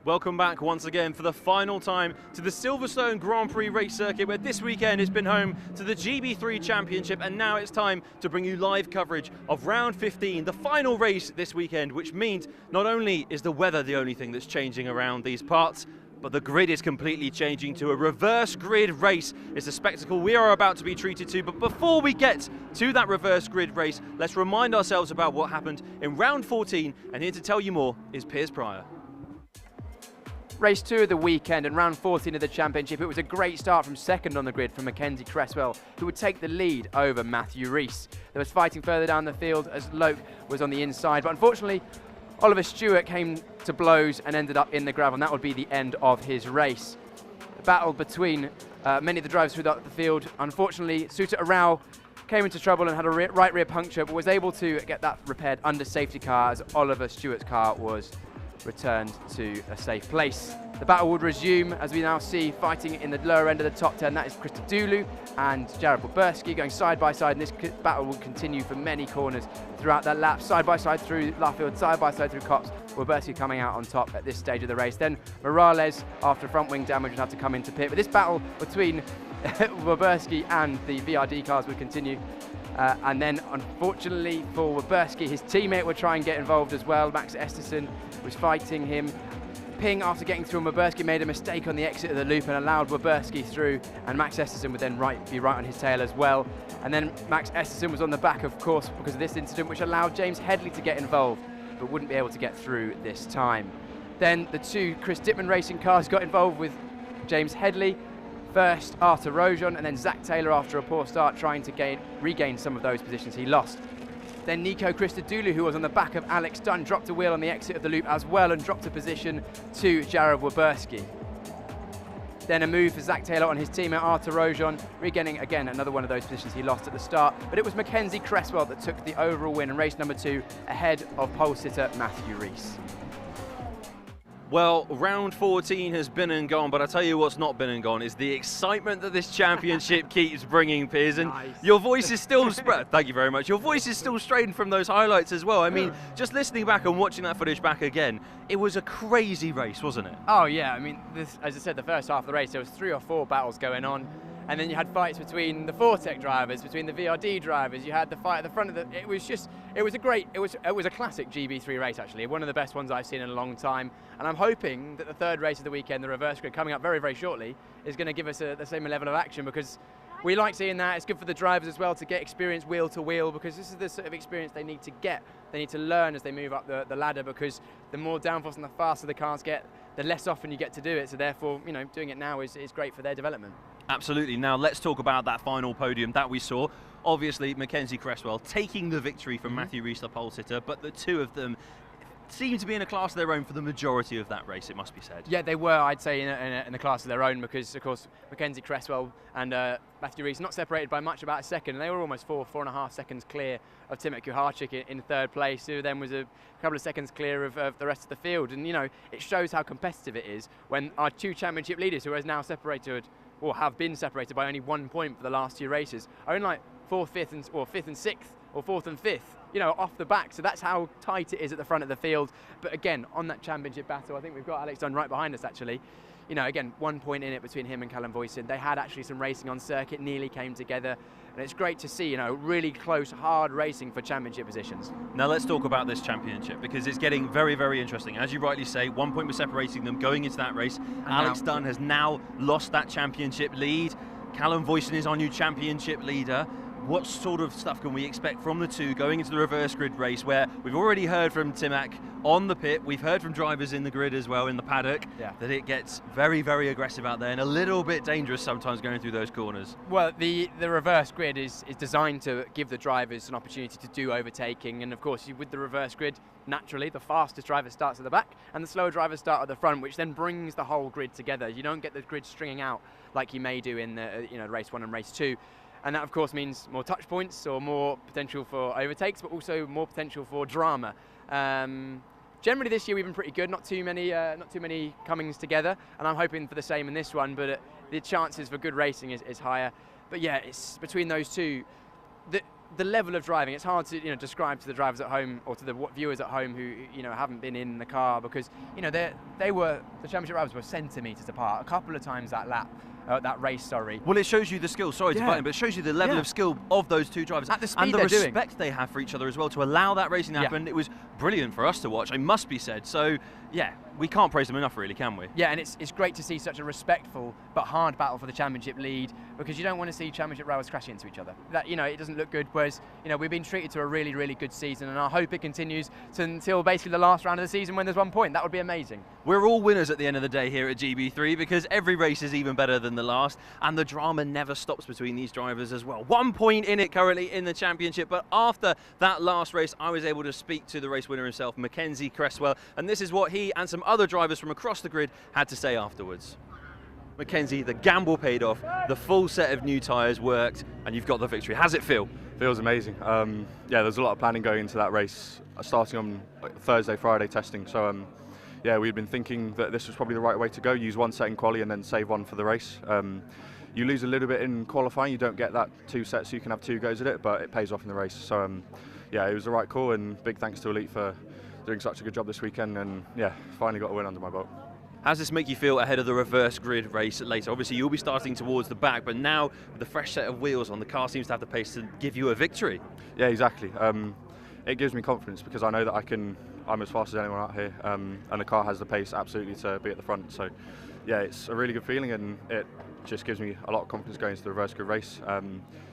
Welcome back once again for the final time to the Silverstone Grand Prix race circuit, where this weekend has been home to the GB3 Championship, and now it's time to bring you live coverage of round 15, the final race this weekend, which means not only is the weather the only thing that's changing around these parts, but the grid is completely changing to a reverse grid race. It's a spectacle we are about to be treated to, but before we get to that reverse grid race, let's remind ourselves about what happened in round 14, and here to tell you more is Piers Pryor. Race 2 of the weekend and round 14 of the championship. It was a great start from second on the grid from Mackenzie Cresswell, who would take the lead over Matthew Rees. There was fighting further down the field as Loke was on the inside, but unfortunately Oliver Stewart came to blows and ended up in the gravel, and that would be the end of his race. The battle between many of the drivers throughout the field. Unfortunately, Suta Arau came into trouble and had a right rear puncture, but was able to get that repaired under safety car as Oliver Stewart's car was returned to a safe place. The battle would resume as we now see fighting in the lower end of the top 10. That is Krista Dulu and Jared Boberski going side by side, and this battle will continue for many corners throughout that lap. Side by side through Laffield, side by side through Copse. Boberski coming out on top at this stage of the race. Then Morales, after front wing damage, would have to come into pit. But this battle between Boberski and the VRD cars would continue. And then, unfortunately for Boberski, his teammate would try and get involved as well. Max Esterson was fighting him. Ping, after getting through, Boberski made a mistake on the exit of the loop and allowed Boberski through, and Max Esterson would then be right on his tail as well. And then Max Esterson was on the back, of course, because of this incident, which allowed James Headley to get involved, but wouldn't be able to get through this time. Then the two Chris Dittman racing cars got involved with James Headley. First Arthur Rojon, and then Zach Taylor after a poor start, trying to regain some of those positions he lost. Then Nico Christodoulou, who was on the back of Alex Dunn, dropped a wheel on the exit of the loop as well and dropped a position to Jared Boberski. Then a move for Zach Taylor on his teammate Arthur Rojon, regaining again another one of those positions he lost at the start. But it was Mackenzie Cresswell that took the overall win in race number 2 ahead of pole sitter Matthew Rees. Well, round 14 has been and gone, but I tell you what's not been and gone is the excitement that this championship keeps bringing, Piers. And nice. Your voice is still thank you very much. Your voice is still strained from those highlights as well. I mean, just listening back and watching that footage back again, it was a crazy race, wasn't it? Oh yeah, I mean, as I said, the first half of the race, there was 3 or 4 battles going on. And then you had fights between the Fortec drivers, between the VRD drivers. You had the fight at the front of the. It was a classic GB3 race actually, one of the best ones I've seen in a long time. And I'm hoping that the third race of the weekend, the reverse grid, coming up very, very shortly, is going to give us the same level of action, because we like seeing that. It's good for the drivers as well to get experience wheel to wheel, because this is the sort of experience they need to get. They need to learn as they move up the ladder, because the more downforce and the faster the cars get, the less often you get to do it. So therefore, you know, doing it now is great for their development. Absolutely. Now let's talk about that final podium that we saw. Obviously, Mackenzie Cresswell taking the victory from Matthew Rees, the pole sitter, but the two of them seem to be in a class of their own for the majority of that race, it must be said. Yeah, they were, I'd say, in a class of their own, because, of course, Mackenzie Cresswell and Matthew Rees not separated by much, about a second. They were almost 4.5 seconds clear of Timothy Kuharczyk in third place, who then was a couple of seconds clear of the rest of the field. And, you know, it shows how competitive it is when our 2 championship leaders, who are now separated, or have been separated by only 1 point for the last 2 races, are in like 4th, 5th, or 5th and 6th, or 4th and 5th, you know, off the back. So that's how tight it is at the front of the field. But again, on that championship battle, I think we've got Alex Dunn right behind us actually. you know, again, 1 point in it between him and Callum Voisin. They had actually some racing on circuit, nearly came together. And it's great to see, you know, really close, hard racing for championship positions. Now let's talk about this championship, because it's getting very, very interesting. As you rightly say, 1 point was separating them going into that race. And Alex Dunn has now lost that championship lead. Callum Voisin is our new championship leader. What sort of stuff can we expect from the two going into the reverse grid race, where we've already heard from Timac on the pit, we've heard from drivers in the grid as well, in the paddock, that it gets very, very aggressive out there and a little bit dangerous sometimes going through those corners. Well, the reverse grid is designed to give the drivers an opportunity to do overtaking, and of course with the reverse grid, naturally the fastest driver starts at the back and the slower drivers start at the front, which then brings the whole grid together. You don't get the grid stringing out like you may do in the race 1 and race 2. And that, of course, means more touch points or more potential for overtakes, but also more potential for drama. Generally, this year we've been pretty good. Not too many comings together, and I'm hoping for the same in this one. But the chances for good racing is higher. But yeah, it's between those two. The level of driving, it's hard to describe to the drivers at home or to the viewers at home who haven't been in the car, because the championship drivers were centimetres apart a couple of times that lap. That race, sorry. Well, it shows you the skill, sorry to butt in, but it shows you the level of skill of those two drivers. At the speed and the they're respect doing. they have for each other as well to allow that racing to happen. It was brilliant for us to watch, it must be said. So, yeah, we can't praise them enough, really, can we? Yeah, and it's great to see such a respectful but hard battle for the championship lead, because you don't want to see championship rivals crashing into each other. That it doesn't look good. Whereas we've been treated to a really, really good season, and I hope it continues until basically the last round of the season when there's 1 point. That would be amazing. We're all winners at the end of the day here at GB3, because every race is even better than the last, and the drama never stops between these drivers as well. 1 point in it currently in the championship, but after that last race, I was able to speak to the race winner himself, Mackenzie Cresswell, and this is what he and some other drivers from across the grid had to say afterwards. Mackenzie, the gamble paid off, the full set of new tyres worked, and you've got the victory. How's it feel? Feels amazing. Yeah, there's a lot of planning going into that race, starting on Thursday, Friday testing. So yeah, we've been thinking that this was probably the right way to go, use 1 set in quali and then save 1 for the race. You lose a little bit in qualifying, you don't get that 2 sets, so you can have 2 goes at it, but it pays off in the race. So yeah, it was the right call, and big thanks to Elite for doing such a good job this weekend, and yeah, finally got a win under my belt. How does this make you feel ahead of the reverse grid race later? Obviously you'll be starting towards the back, but now with the fresh set of wheels on, the car seems to have the pace to give you a victory. Yeah, exactly. It gives me confidence, because I know that I'm as fast as anyone out here, and the car has the pace absolutely to be at the front. So yeah, it's a really good feeling, and it just gives me a lot of confidence going into the reverse grid race.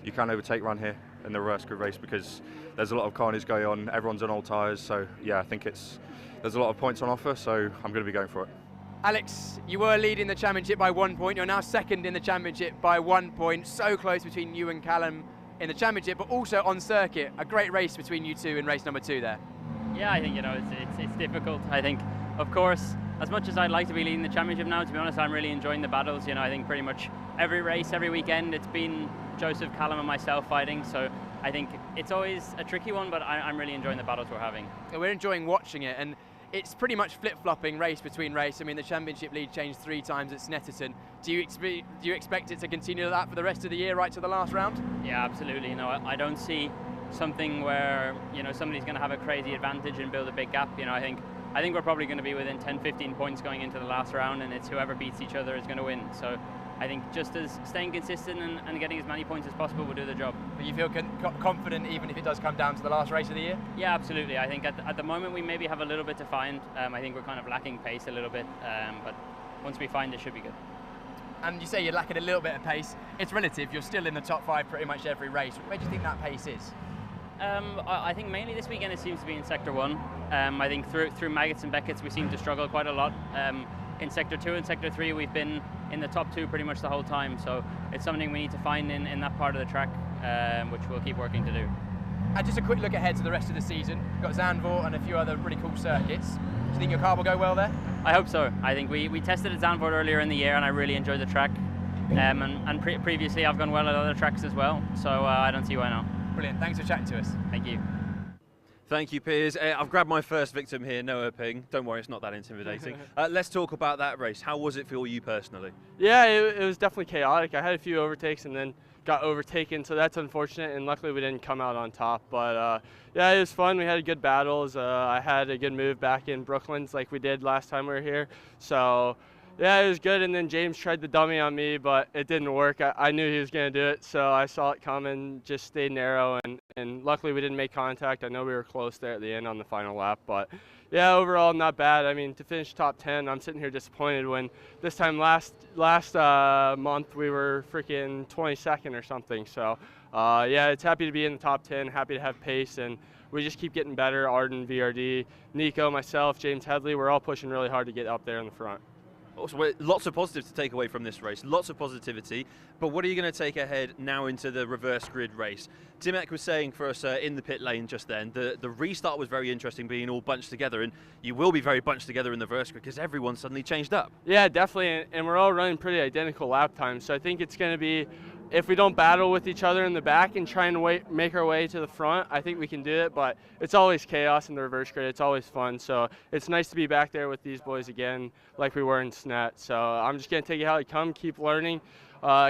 You can overtake run here in the reverse grid race because there's a lot of carnage going on, everyone's on old tyres, so yeah, I think there's a lot of points on offer, so I'm going to be going for it. Alex, you were leading the championship by 1 point, you're now second in the championship by 1 point, so close between you and Callum in the championship, but also on circuit, a great race between you two in race number 2 there. Yeah, I think it's difficult. I think, of course, as much as I'd like to be leading the championship now, to be honest, I'm really enjoying the battles. I think pretty much every race, every weekend, it's been Joseph, Callum and myself fighting, so I think it's always a tricky one, but I'm really enjoying the battles we're having. We're enjoying watching it, and it's pretty much flip-flopping race between race. I mean, the championship lead changed 3 times at Snetterton. Do you expect it to continue that for the rest of the year, right to the last round? Yeah, absolutely. I don't see something where somebody's going to have a crazy advantage and build a big gap. I think we're probably going to be within 10-15 points going into the last round, and it's whoever beats each other is going to win. So I think just as staying consistent and getting as many points as possible will do the job. But you feel confident even if it does come down to the last race of the year? Yeah, absolutely. I think at the moment we maybe have a little bit to find. I think we're kind of lacking pace a little bit, but once we find it, should be good. And you say you're lacking a little bit of pace. It's relative. You're still in the top 5 pretty much every race. Where do you think that pace is? I think mainly this weekend it seems to be in Sector 1. I think through Maggots and Beckett's we seem to struggle quite a lot. In Sector 2 and Sector 3 we've been in the top 2 pretty much the whole time, so it's something we need to find in that part of the track, which we'll keep working to do. And just a quick look ahead to the rest of the season. You've got Zandvoort and a few other really cool circuits. Do you think your car will go well there? I hope so. I think we tested at Zandvoort earlier in the year and I really enjoyed the track. And previously I've gone well at other tracks as well, so I don't see why not. Brilliant, thanks for chatting to us. Thank you. Thank you, Piers. I've grabbed my first victim here, Noah Ping. Don't worry, it's not that intimidating. Let's talk about that race. How was it for you personally? Yeah, it was definitely chaotic. I had a few overtakes and then got overtaken, so that's unfortunate, and luckily we didn't come out on top. But yeah, it was fun. We had good battles. I had a good move back in Brooklands like we did last time we were here. So yeah, it was good. And then James tried to dummy on me, but it didn't work. I knew he was going to do it, so I saw it coming, just stayed narrow, and luckily we didn't make contact. I know we were close there at the end on the final lap, but yeah, overall not bad. I mean, to finish top 10, I'm sitting here disappointed when this time last month we were freaking 22nd or something. So yeah, it's happy to be in the top 10, happy to have pace, and we just keep getting better. Arden, VRD, Nico, myself, James Headley, we're all pushing really hard to get up there in the front. Also, lots of positives to take away from this race, lots of positivity, but what are you going to take ahead now into the reverse grid race? Timek was saying for us in the pit lane just then, the restart was very interesting, being all bunched together, and you will be very bunched together in the reverse grid because everyone suddenly changed up. Yeah, definitely, and we're all running pretty identical lap times, so I think it's going to be, if we don't battle with each other in the back and try and make our way to the front, I think we can do it, but it's always chaos in the reverse grid. It's always fun, so it's nice to be back there with these boys again like we were in SNET. So I'm just going to take it how it comes, keep learning,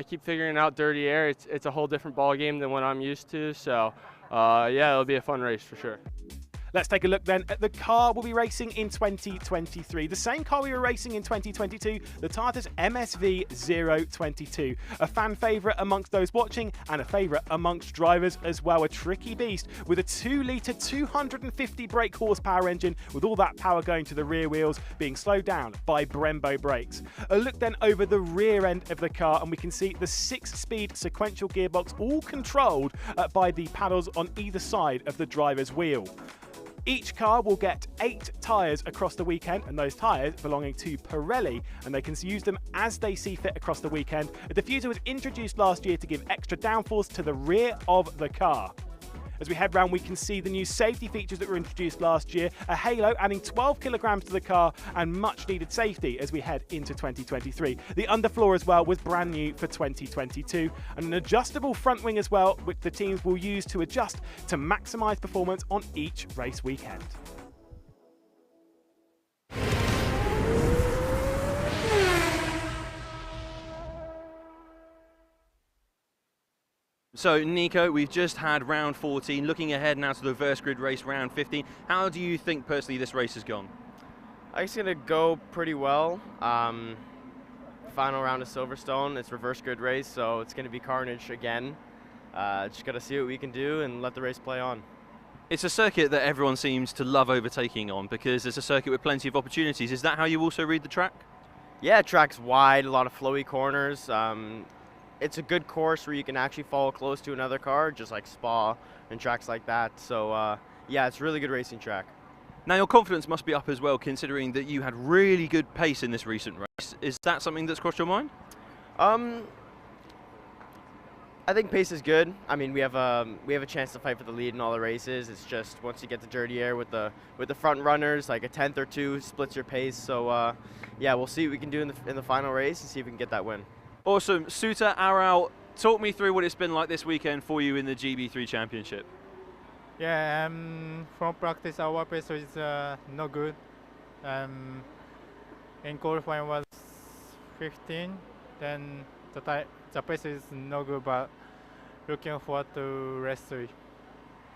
keep figuring out dirty air. It's a whole different ball game than what I'm used to, so yeah, it'll be a fun race for sure. Let's take a look then at the car we'll be racing in 2023. The same car we were racing in 2022, the Tata's MSV 022. A fan favourite amongst those watching and a favourite amongst drivers as well. A tricky beast with a 2-litre 250 brake horsepower engine with all that power going to the rear wheels being slowed down by Brembo brakes. A look then over the rear end of the car and we can see the 6-speed sequential gearbox all controlled by the paddles on either side of the driver's wheel. Each car will get 8 tyres across the weekend, and those tyres belonging to Pirelli, and they can use them as they see fit across the weekend. A diffuser was introduced last year to give extra downforce to the rear of the car. As we head round, we can see the new safety features that were introduced last year, a halo adding 12 kilograms to the car and much needed safety as we head into 2023. The underfloor as well was brand new for 2022, and an adjustable front wing as well, which the teams will use to adjust to maximise performance on each race weekend. So Nico, we've just had round 14, looking ahead now to the reverse grid race round 15. How do you think personally this race has gone? I think it's going to go pretty well. Final round of Silverstone, it's reverse grid race, so it's going to be carnage again. Just got to see what we can do and let the race play on. It's a circuit that everyone seems to love overtaking on because it's a circuit with plenty of opportunities. Is that how you also read the track? Yeah, track's wide, a lot of flowy corners. It's a good course where you can actually follow close to another car, just like Spa and tracks like that. So yeah, it's a really good racing track. Now your confidence must be up as well, considering that you had really good pace in this recent race. Is that something that's crossed your mind? I think pace is good. I mean, we have a chance to fight for the lead in all the races. It's just once you get the dirty air with the front runners, like a 10th or 2 splits your pace. So yeah, we'll see what we can do in the final race and see if we can get that win. Awesome. Suta, Aral, talk me through what it's been like this weekend for you in the GB3 Championship. Yeah, from practice our pace is not good. In qualifying was 15, then the pace is no good, but looking forward to race 3.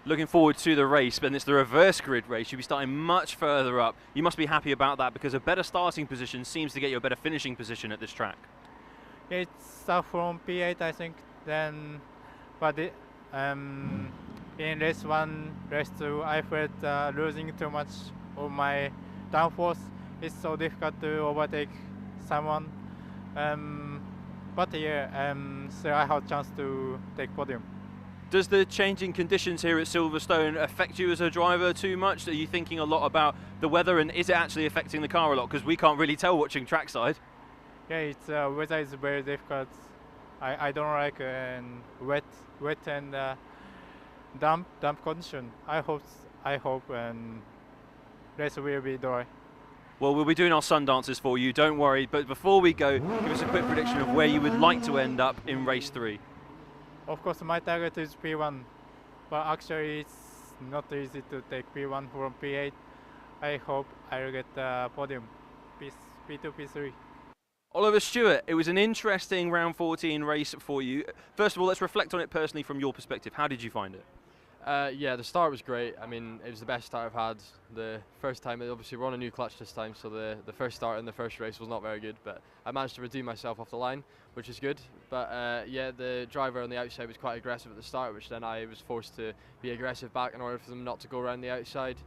Looking forward to the race, but it's the reverse grid race. You'll be starting much further up. You must be happy about that because a better starting position seems to get you a better finishing position at this track. Yeah, it's from P8, I think. Then, but in race 1, race 2, I felt losing too much of my downforce. It's so difficult to overtake someone. But yeah, so I have a chance to take podium. Does the changing conditions here at Silverstone affect you as a driver too much? Are you thinking a lot about the weather, and is it actually affecting the car a lot? Because we can't really tell watching trackside. Yeah, it's weather is very difficult. I don't like wet and damp condition. I hope race will be dry. Well, we'll be doing our sun dances for you, don't worry. But before we go, give us a quick prediction of where you would like to end up in race 3. Of course, my target is P1, but actually it's not easy to take P1 from P8. I hope I'll get the podium, P2, P3. Oliver Stewart, it was an interesting round 14 race for you. First of all, let's reflect on it personally from your perspective. How did you find it? Yeah, the start was great. I mean, it was the best start I've had. The first time, obviously we're on a new clutch this time, so the first start in the first race was not very good, but I managed to redeem myself off the line, which is good. But yeah, the driver on the outside was quite aggressive at the start, which then I was forced to be aggressive back in order for them not to go around the outside.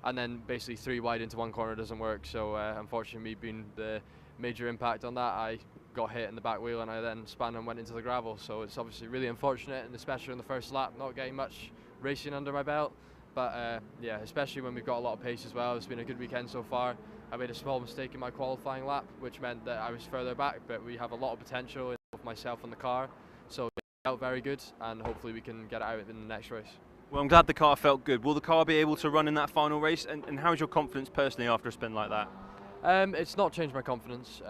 And then basically 3 wide into 1 corner doesn't work, so unfortunately me being the major impact on that, I got hit in the back wheel and I then spun and went into the gravel. So it's obviously really unfortunate, and especially in the first lap, not getting much racing under my belt. But yeah, especially when we've got a lot of pace as well. It's been a good weekend so far. I made a small mistake in my qualifying lap, which meant that I was further back, but we have a lot of potential in both myself and the car. So it felt very good, and hopefully we can get it out in the next race. Well, I'm glad the car felt good. Will the car be able to run in that final race? And how's your confidence personally after a spin like that? It's not changed my confidence.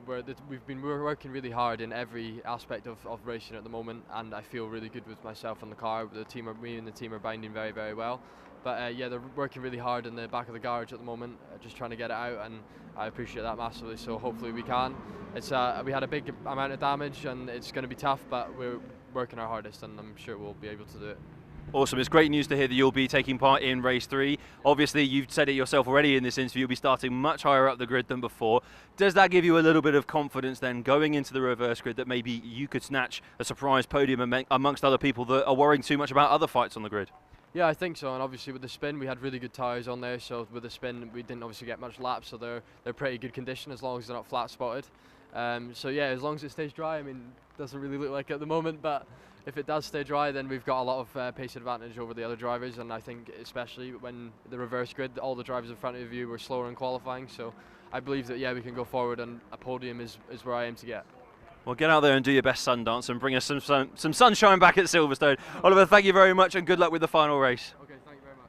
We've been working really hard in every aspect of racing at the moment, and I feel really good with myself and the car. Me and the team are binding very, very well. But yeah, they're working really hard in the back of the garage at the moment, just trying to get it out, and I appreciate that massively. So hopefully we can. We had a big amount of damage, and it's going to be tough, but we're working our hardest, and I'm sure we'll be able to do it. Awesome. It's great news to hear that you'll be taking part in race 3. Obviously, you've said it yourself already in this interview, you'll be starting much higher up the grid than before. Does that give you a little bit of confidence then going into the reverse grid that maybe you could snatch a surprise podium amongst other people that are worrying too much about other fights on the grid? Yeah, I think so, and obviously with the spin we had really good tyres on there, so with the spin we didn't obviously get much laps, so they're pretty good condition as long as they're not flat spotted. So yeah, as long as it stays dry, I mean, it doesn't really look like it at the moment, but if it does stay dry, then we've got a lot of pace advantage over the other drivers, and I think especially when the reverse grid, all the drivers in front of you were slower in qualifying, so I believe that yeah, we can go forward, and a podium is where I aim to get. Well, get out there and do your best sun dance and bring us some sunshine back at Silverstone. Oliver, thank you very much and good luck with the final race. Okay, thank you very much.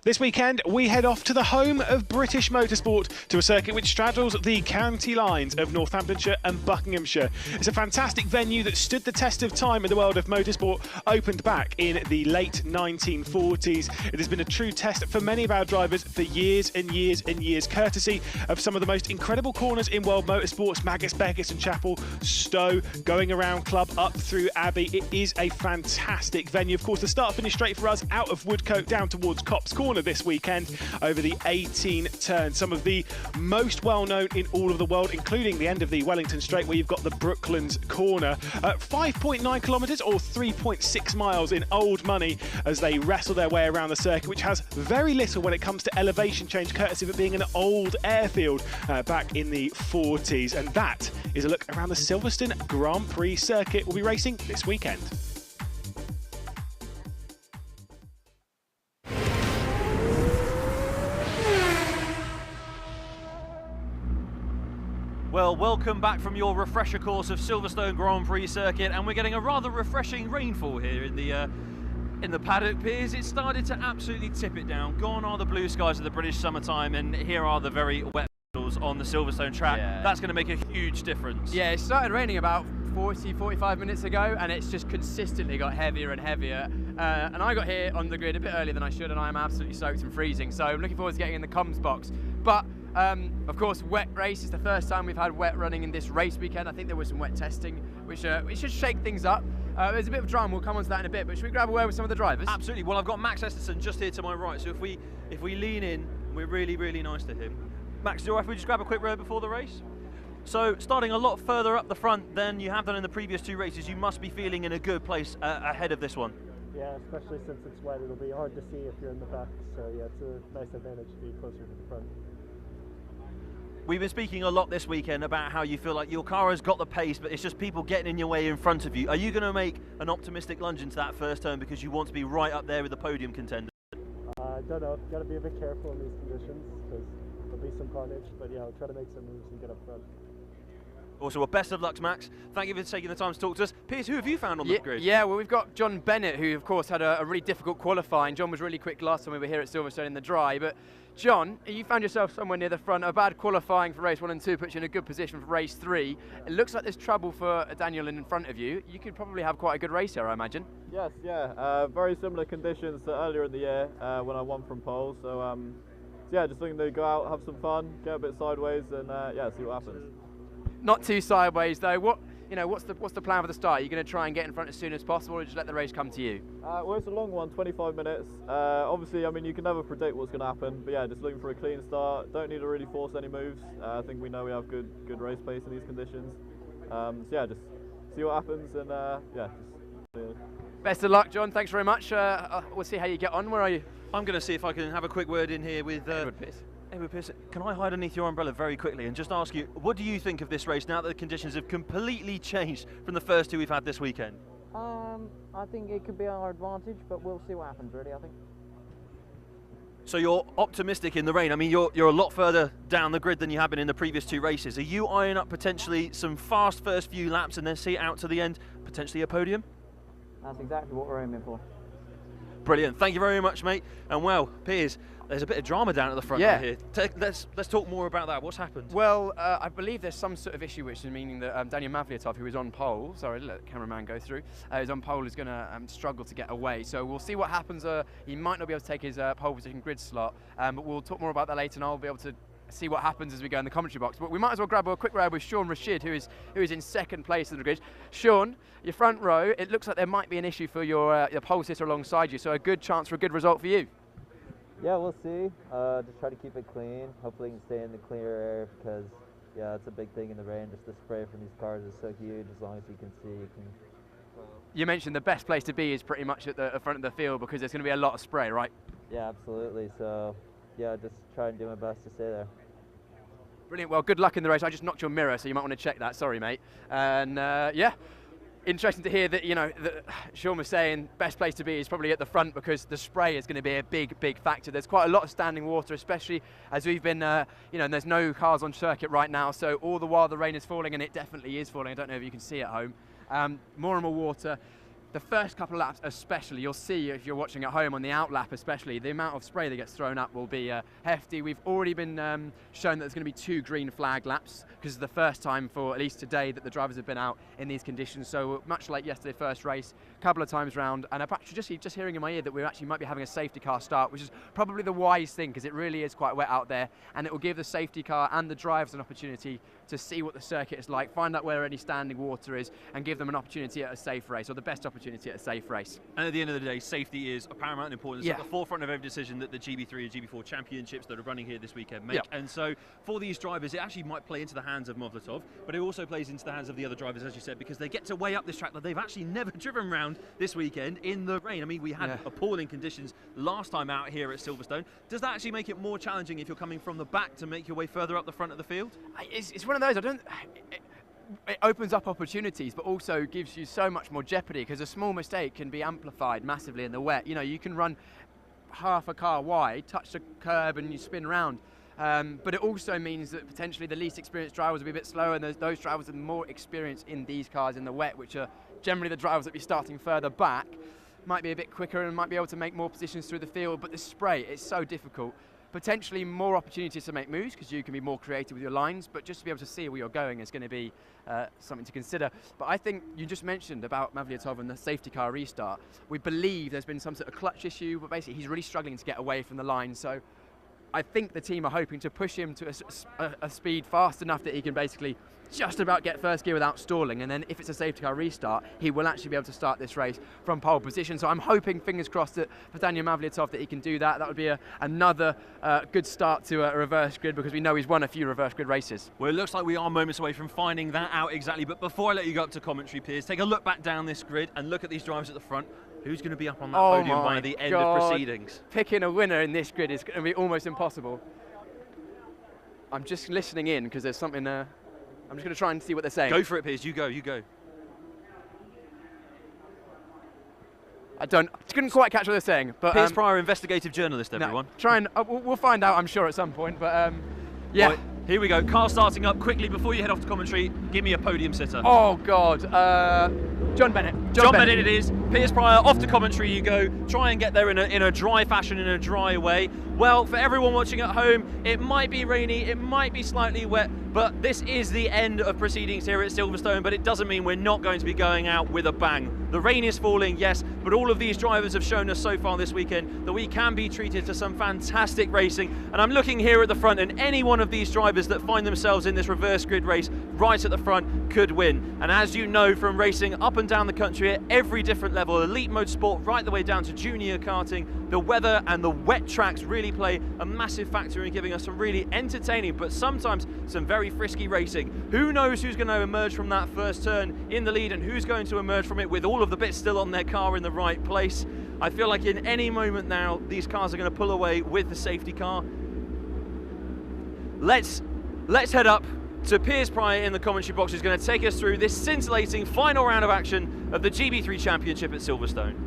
This weekend, we head off to the home of British motorsport, to a circuit which straddles the county lines of Northamptonshire and Buckinghamshire. It's a fantastic venue that stood the test of time in the world of motorsport, opened back in the late 1940s. It has been a true test for many of our drivers for years and years and years, courtesy of some of the most incredible corners in world motorsports: Magus, Beckett and Chapel, Stowe, going around Club, up through Abbey. It is a fantastic venue. Of course, the start-finish straight for us out of Woodcote down towards Copse Corner this weekend over the 18 turns. Some of the most well-known in all of the world, including the end of the Wellington Straight where you've got the Brooklands Corner. 5.9 kilometres or 3.6 miles in old money as they wrestle their way around the circuit, which has very little when it comes to elevation change, courtesy of it being an old airfield back in the 40s. And that is a look around the Silverstone Grand Prix circuit we'll be racing this weekend. Well, welcome back from your refresher course of Silverstone Grand Prix circuit, and we're getting a rather refreshing rainfall here in the paddock, Piers. It started to absolutely tip it down. Gone are the blue skies of the British summertime, and here are the very wet puddles on the Silverstone track. Yeah. That's going to make a huge difference. Yeah, it started raining about 45 minutes ago, and it's just consistently got heavier and heavier. And I got here on the grid a bit earlier than I should, and I am absolutely soaked and freezing. So I'm looking forward to getting in the comms box. But of course, wet race is the first time we've had wet running in this race weekend. I think there was some wet testing, which should shake things up. There's a bit of drama, we'll come on to that in a bit, but should we grab a word with some of the drivers? Absolutely. Well, I've got Max Esterson just here to my right, so if we lean in, we're really, really nice to him. Max, is it all right if we just grab a quick word before the race? So, starting a lot further up the front than you have done in the previous 2 races, you must be feeling in a good place ahead of this one. Yeah, especially since it's wet, it'll be hard to see if you're in the back, so yeah, it's a nice advantage to be closer to the front. We've been speaking a lot this weekend about how you feel like your car has got the pace, but it's just people getting in your way in front of you. Are you going to make an optimistic lunge into that first turn because you want to be right up there with the podium contenders? I don't know. Got to be a bit careful in these conditions because there'll be some carnage, but yeah, I'll try to make some moves and get up front. Also, well, best of luck, Max. Thank you for taking the time to talk to us. Piers, who have you found on the grid? Yeah, well, we've got John Bennett, who, of course, had a really difficult qualifying. John was really quick last time we were here at Silverstone in the dry. But, John, you found yourself somewhere near the front. A bad qualifying for race 1 and 2 puts you in a good position for race 3. It looks like there's trouble for Daniel in front of you. You could probably have quite a good race here, I imagine. Yes, yeah. Very similar conditions to earlier in the year when I won from pole. So, yeah, just looking to go out, have some fun, get a bit sideways, and yeah, see what happens. Not too sideways though. What you know, what's the plan for the start? Are you going to try and get in front as soon as possible, or just let the race come to you? Well, it's a long one, 25 minutes. Obviously, I mean, you can never predict what's going to happen, but yeah, just looking for a clean start. Don't need to really force any moves. I think we know we have good race pace in these conditions. So yeah, just see what happens, and yeah. Best of luck, John. Thanks very much. We'll see how you get on. Where are you? I'm going to see if I can have a quick word in here with Edward Pearce. Can I hide underneath your umbrella very quickly and just ask you, what do you think of this race now that the conditions have completely changed from the first two we've had this weekend? I think it could be our advantage, but we'll see what happens, really, I think. So you're optimistic in the rain. I mean, you're a lot further down the grid than you have been in the previous two races. Are you eyeing up potentially some fast first few laps and then see it out to the end, potentially a podium? That's exactly what we're aiming for. Brilliant. Thank you very much, mate. And well, Piers, there's a bit of drama down at the front right here. Let's talk more about that. What's happened? Well, I believe there's some sort of issue, which is meaning that Daniel Mavliatov, who is on pole, sorry, let the cameraman go through, is on pole, is going to struggle to get away. So we'll see what happens. He might not be able to take his pole position grid slot, but we'll talk more about that later, and I'll be able to see what happens as we go in the commentary box. But we might as well grab a quick ride with Sean Rashid, who is in second place in the grid. Sean, your front row, it looks like there might be an issue for your pole sitter alongside you, so a good chance for a good result for you. Yeah, we'll see. Just try to keep it clean. Hopefully, we can stay in the clear air because, yeah, it's a big thing in the rain. Just the spray from these cars is so huge. As long as you can see, you can. You mentioned the best place to be is pretty much at the front of the field because there's going to be a lot of spray, right? Yeah, absolutely. So, yeah, just try and do my best to stay there. Brilliant. Well, good luck in the race. I just knocked your mirror, so you might want to check that. Sorry, mate. And yeah, interesting to hear that, you know, that Sean was saying best place to be is probably at the front because the spray is going to be a big factor. There's quite a lot of standing water, especially as we've been, you know, and there's no cars on circuit right now. So all the while the rain is falling, and it definitely is falling. I don't know if you can see at home. More and more water. The first couple of laps especially, you'll see if you're watching at home on the out lap especially, the amount of spray that gets thrown up will be hefty. We've already been shown that there's going to be 2 green flag laps because it's the first time for at least today that the drivers have been out in these conditions. So much like yesterday's first race, a couple of times round, and I'm actually just hearing in my ear that we actually might be having a safety car start, which is probably the wise thing because it really is quite wet out there, and it will give the safety car and the drivers an opportunity to see what the circuit is like, find out where any standing water is, and give them an opportunity at a safe race, or the best opportunity at a safe race. And at the end of the day, safety is of paramount importance at the forefront of every decision that the GB3 and GB4 championships that are running here this weekend make. And so for these drivers, it actually might play into the hands of Mavliatov, but it also plays into the hands of the other drivers, as you said, because they get to weigh up this track that they've actually never driven around this weekend in the rain. I mean, we had appalling conditions last time out here at Silverstone. Does that actually make it more challenging if you're coming from the back to make your way further up the front of the field? It's one of those, it opens up opportunities, but also gives you so much more jeopardy because a small mistake can be amplified massively in the wet. You know, you can run half a car wide, touch the curb, and you spin round. But it also means that potentially the least experienced drivers will be a bit slower, and those drivers with more experience in these cars in the wet, which are generally the drivers that be starting further back, might be a bit quicker and might be able to make more positions through the field. But the spray, it's so difficult. Potentially more opportunities to make moves because you can be more creative with your lines, but just to be able to see where you're going is going to be something to consider. But I think you just mentioned about Mavliatov and the safety car restart. We believe there's been some sort of clutch issue, but basically he's really struggling to get away from the line. So I think the team are hoping to push him to a speed fast enough that he can basically just about get first gear without stalling, and then if it's a safety car restart, he will actually be able to start this race from pole position. So I'm hoping, fingers crossed, that for Daniel Mavliatov that he can do that. That would be another good start to a reverse grid because we know he's won a few reverse grid races. Well, it looks like we are moments away from finding that out exactly, but before I let you go up to commentary, Piers, take a look back down this grid and look at these drivers at the front. Who's going to be up on that podium by the end of proceedings? Picking a winner in this grid is going to be almost impossible. I'm just listening in because there's something I'm just going to try and see what they're saying. Go for it, Piers. You go, you go. I couldn't quite catch what they're saying. But Piers Pryor, investigative journalist, everyone. No, try and we'll find out, I'm sure, at some point. But yeah. Right, here we go. Car starting up quickly before you head off to commentary. Give me a podium sitter. Oh God, John Bennett. John Bennett it is. Piers Pryor, off to commentary you go. Try and get there in a dry fashion, in a dry way. Well, for everyone watching at home, it might be rainy, it might be slightly wet, but this is the end of proceedings here at Silverstone, but it doesn't mean we're not going to be going out with a bang. The rain is falling, yes, but all of these drivers have shown us so far this weekend that we can be treated to some fantastic racing. And I'm looking here at the front, and any one of these drivers that find themselves in this reverse grid race right at the front could win. And as you know from racing up and down the country at every different level, elite motorsport right the way down to junior karting, the weather and the wet tracks really play a massive factor in giving us some really entertaining but sometimes some very frisky racing. Who knows who's going to emerge from that first turn in the lead and who's going to emerge from it with all of the bits still on their car in the right place. I feel like in any moment now these cars are going to pull away with the safety car. Let's head up to Piers Pryor in the commentary box, who's going to take us through this scintillating final round of action of the GB3 Championship at Silverstone.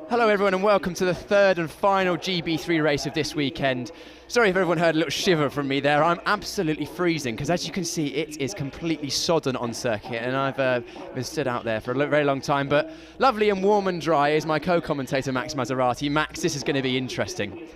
Hello everyone and welcome to the third and final GB3 race of this weekend. Sorry if everyone heard a little shiver from me there. I'm absolutely freezing because as you can see it is completely sodden on circuit, and I've been stood out there for a very long time, but lovely and warm and dry is my co-commentator Max Maserati. Max, this is going to be interesting.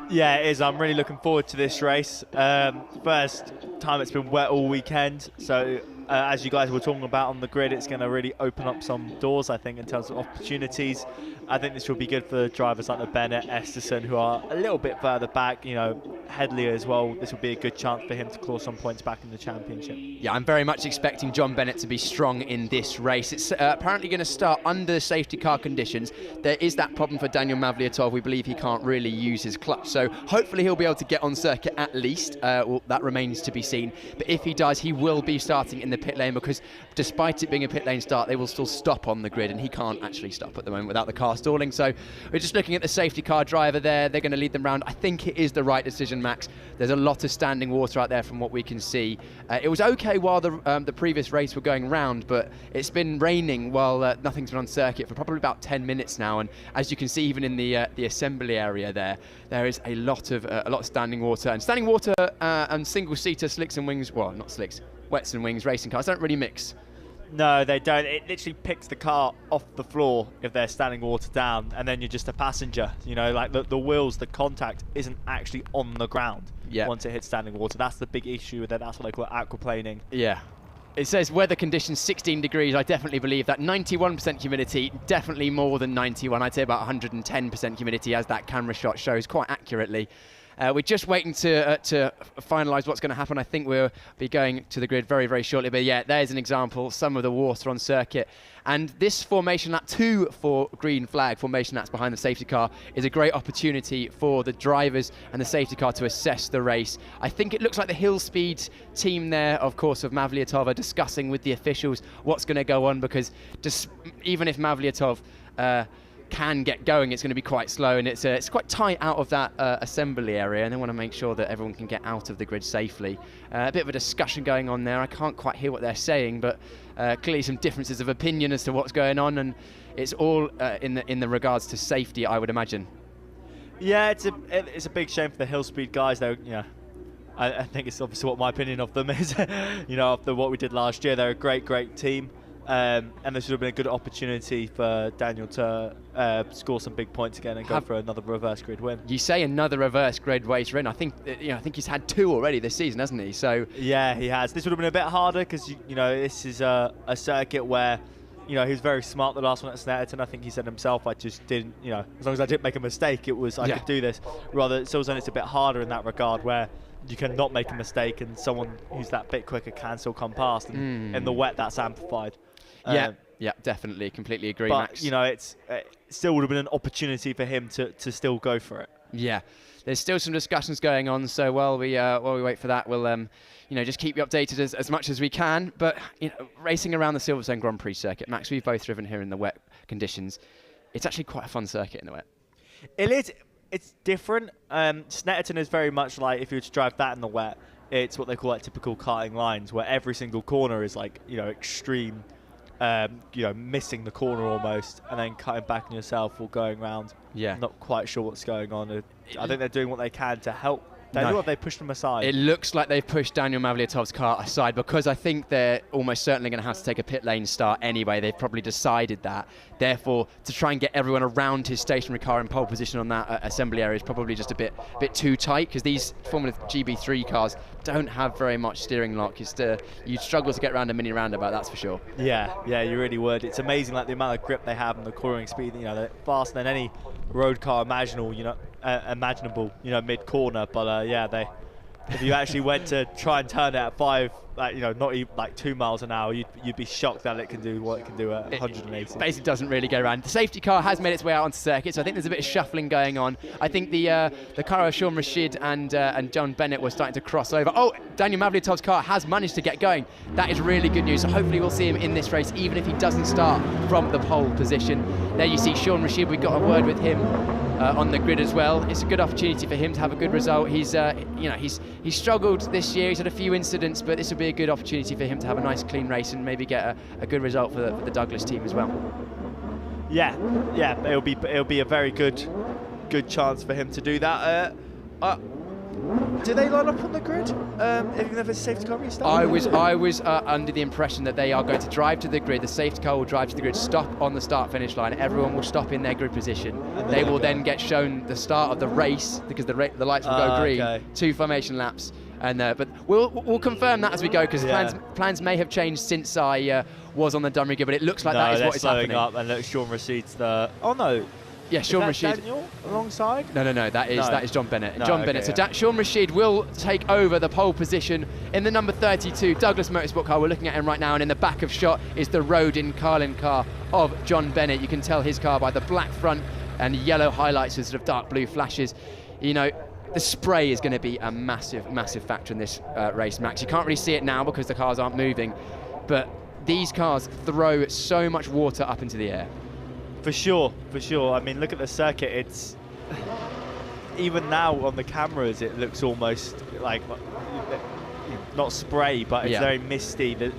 Yeah, it is. I'm really looking forward to this race. First time it's been wet all weekend, so as you guys were talking about on the grid, it's going to really open up some doors, I think, in terms of opportunities. I think this will be good for drivers like the Bennett, Esterson, who are a little bit further back, you know, Headley as well. This will be a good chance for him to claw some points back in the championship. Yeah, I'm very much expecting John Bennett to be strong in this race. It's apparently going to start under the safety car conditions. There is that problem for Daniel Mavliatov. We believe he can't really use his clutch, so hopefully he'll be able to get on circuit at least. Well, that remains to be seen. But if he does, he will be starting in the pit lane, because despite it being a pit lane start, they will still stop on the grid, and he can't actually stop at the moment without the car stalling. So we're just looking at the safety car driver there. They're going to lead them round. I think it is the right decision, Max. There's a lot of standing water out there from what we can see. It was okay while the previous race were going round, but it's been raining while nothing's been on circuit for probably about 10 minutes now. And as you can see, even in the assembly area there is a lot of standing water. And standing water and single-seater slicks and wings, well, not slicks, wets and wings racing cars don't really mix. No, they don't. It literally picks the car off the floor if they're standing water down, and then you're just a passenger. You know, like the wheels, the contact isn't actually on the ground once it hits standing water. That's the big issue with it. That's what they call aquaplaning. Yeah. It says weather conditions 16 degrees. I definitely believe that. 91% humidity, definitely more than 91. I'd say about 110% humidity, as that camera shot shows quite accurately. We're just waiting to finalise what's going to happen. I think we'll be going to the grid very, very shortly. But yeah, there's an example, some of the water on circuit. And this formation lap 2 for green flag, formation laps behind the safety car, is a great opportunity for the drivers and the safety car to assess the race. I think it looks like the Hill Speed team there, of course, of Mavliatov, are discussing with the officials what's going to go on, because just even if Mavliatov can get going, it's going to be quite slow, and it's quite tight out of that assembly area, and they want to make sure that everyone can get out of the grid safely. A bit of a discussion going on there. I can't quite hear what they're saying, but clearly some differences of opinion as to what's going on, and it's all in the regards to safety, I would imagine. Yeah, it's a big shame for the Hill Speed guys, though. Yeah, I think it's obviously what my opinion of them is. You know, after what we did last year, they're a great team. And this would have been a good opportunity for Daniel to score some big points again and go for another reverse grid win. You say another reverse grid race win. I think I think he's had 2 already this season, hasn't he? So yeah, he has. This would have been a bit harder because you know, this is a circuit where, you know, he was very smart the last one at Snetterton. I think he said himself, I just didn't, you know, as long as I didn't make a mistake, it was I could do this. Rather, it's a bit harder in that regard, where you can not make a mistake and someone who's that bit quicker can still come past, and in the wet that's amplified. Yeah, definitely, completely agree, but, Max. you know, it still would have been an opportunity for him to still go for it. Yeah, there's still some discussions going on, so while we wait for that, we'll you know, just keep you updated as much as we can. But you know, racing around the Silverstone Grand Prix circuit, Max, we've both driven here in the wet conditions. It's actually quite a fun circuit in the wet. It is. It's different. Snetterton is very much like, if you were to drive that in the wet, it's what they call like typical karting lines, where every single corner is like, you know, extreme, you know, missing the corner almost, and then cutting back on yourself or going around. Yeah. Not quite sure what's going on. I think they're doing what they can to help. Have they pushed them aside? It looks like they've pushed Daniel Mavliatov's car aside, because I think they're almost certainly going to have to take a pit lane start anyway. They've probably decided that. Therefore, to try and get everyone around his stationary car in pole position on that assembly area is probably just a bit too tight, because these Formula GB3 cars don't have very much steering lock. You'd struggle to get around a mini roundabout, that's for sure. Yeah, you really would. It's amazing, like the amount of grip they have and the cornering speed. You know, they're faster than any road car imaginable. You know, mid corner. But yeah, if you actually went to try and turn it at 5, you know, not even like 2 miles an hour, you'd be shocked that it can do what it can do at 180. It basically doesn't really go around. The safety car has made its way out onto circuit, so I think there's a bit of shuffling going on. I think the car of Sean Rashid and John Bennett were starting to cross over. Oh, Daniel Mavliatov's car has managed to get going. That is really good news. So hopefully we'll see him in this race, even if he doesn't start from the pole position. There you see Sean Rashid. We've got a word with him on the grid as well. It's a good opportunity for him to have a good result. He's struggled this year. He's had a few incidents, but this will be a good opportunity for him to have a nice clean race and maybe get a good result for the Douglas team as well. Yeah, it'll be a very good chance for him to do that. Do they line up on the grid? Even if it's a safety car restart? I was under the impression that they are going to drive to the grid. The safety car will drive to the grid, stop on the start-finish line. Everyone will stop in their grid position. They will then get shown the start of the race, because the lights will go green. Okay. 2 formation laps. And but we'll confirm that as we go, because plans may have changed since I was on the Dunbury grid, but it looks like that is what is happening. Up, and look, Sean Rashid's the. Oh no. Yeah, Sean Rashid. Daniel alongside? No, that is John Bennett. Bennett. So Sean Rashid will take over the pole position in the number 32 Douglas Motorsport car. We're looking at him right now, and in the back of shot is the Rodin Carlin car of John Bennett. You can tell his car by the black front and yellow highlights with sort of dark blue flashes. You know, the spray is going to be a massive factor in this race, Max. You can't really see it now because the cars aren't moving, but these cars throw so much water up into the air. For sure. I mean, look at the circuit. It's even now on the cameras, it looks almost like not spray, but it's very misty. The